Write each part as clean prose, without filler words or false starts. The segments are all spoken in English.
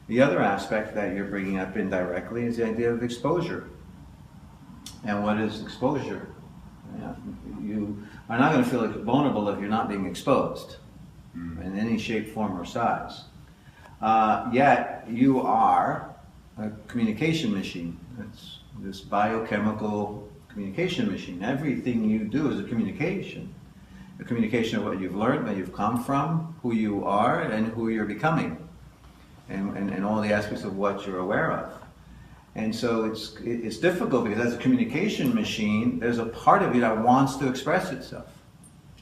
The other aspect that you're bringing up indirectly is the idea of exposure. And what is exposure? You are not going to feel vulnerable if you're not being exposed in any shape, form, or size. Yet you are a communication machine. It's this biochemical communication machine. Everything you do is a communication of what you've learned, where you've come from, who you are, and who you're becoming, and all the aspects of what you're aware of. And so it's difficult because as a communication machine, there's a part of you that wants to express itself.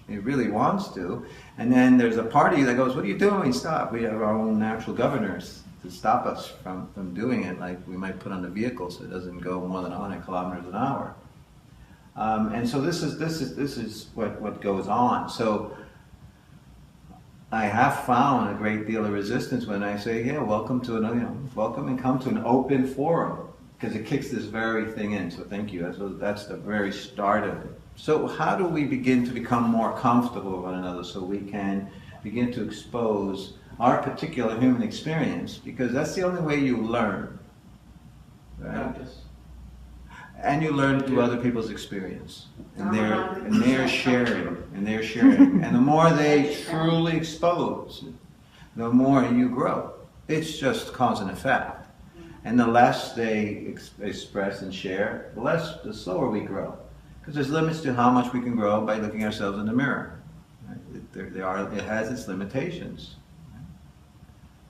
It really wants to. And then there's a part of you that goes, what are you doing? Stop. We have our own natural governors to stop us from doing it, like we might put on the vehicle so it doesn't go more than 100 kilometers an hour. And so this is what goes on. So I have found a great deal of resistance when I say, yeah, welcome to welcome and come to an open forum, because it kicks this very thing in. So thank you. That's the very start of it. So how do we begin to become more comfortable with one another so we can begin to expose our particular human experience? Because that's the only way you learn. Right? And you learn through other people's experience. And they're sharing. And the more they truly expose, the more you grow. It's just cause and effect. And the less they express and share, the slower we grow. Because there's limits to how much we can grow by looking ourselves in the mirror. Right? It has its limitations.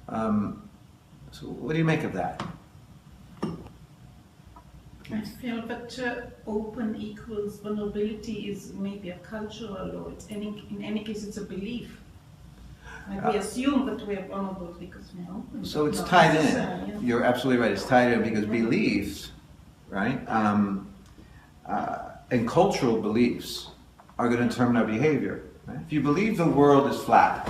So what do you make of that? I feel that open equals vulnerability is maybe a cultural, or in any case it's a belief. Like we assume that we are vulnerable because we're open. So it's tied in. Yeah. You're absolutely right. It's tied in because beliefs, right? And cultural beliefs are going to determine our behavior. Right? If you believe the world is flat,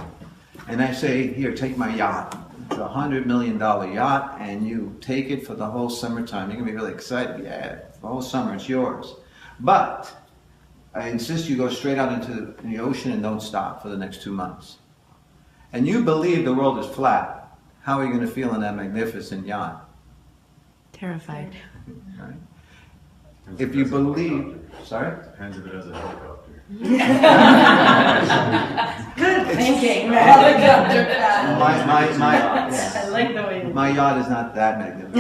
and I say, here, take my yacht. It's a $100 million yacht, and you take it for the whole summertime. You're going to be really excited. Yeah, the whole summer, it's yours. But I insist you go straight out into the ocean and don't stop for the next 2 months. And you believe the world is flat. How are you going to feel in that magnificent yacht? Terrified. Right? If you believe... Sorry? Depends if it has a helicopter. Good thinking. Helicopter pad. I like the way my yacht is not that magnificent.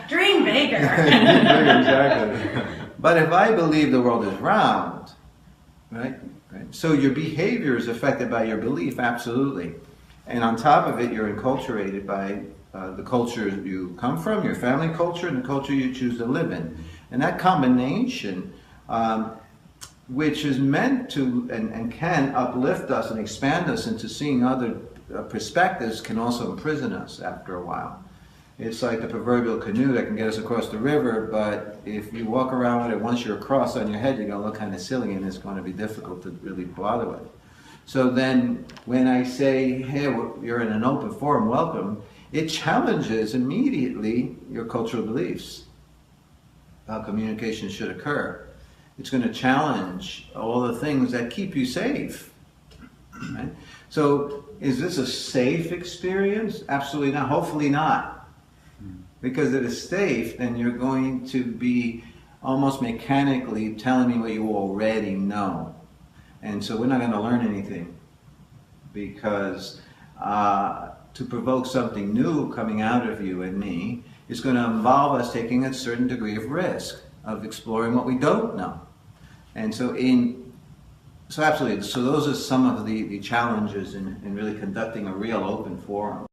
Dream bigger. Exactly. But if I believe the world is round, right? So your behavior is affected by your belief, absolutely. And on top of it, you're enculturated by the culture you come from, your family culture, and the culture you choose to live in. And that combination, which is meant to and can uplift us and expand us into seeing other perspectives, can also imprison us after a while. It's like the proverbial canoe that can get us across the river, but if you walk around with it, once you're across on your head, you're going to look kind of silly, and it's going to be difficult to really bother with. So then when I say, hey, you're in an open forum, welcome, it challenges immediately your cultural beliefs, how communication should occur. It's going to challenge all the things that keep you safe. Right? So is this a safe experience? Absolutely not. Hopefully not. Because if it's safe, then you're going to be almost mechanically telling me what you already know. And so we're not going to learn anything. Because to provoke something new coming out of you and me is going to involve us taking a certain degree of risk of exploring what we don't know. And so absolutely, so those are some of the challenges in really conducting a real open forum.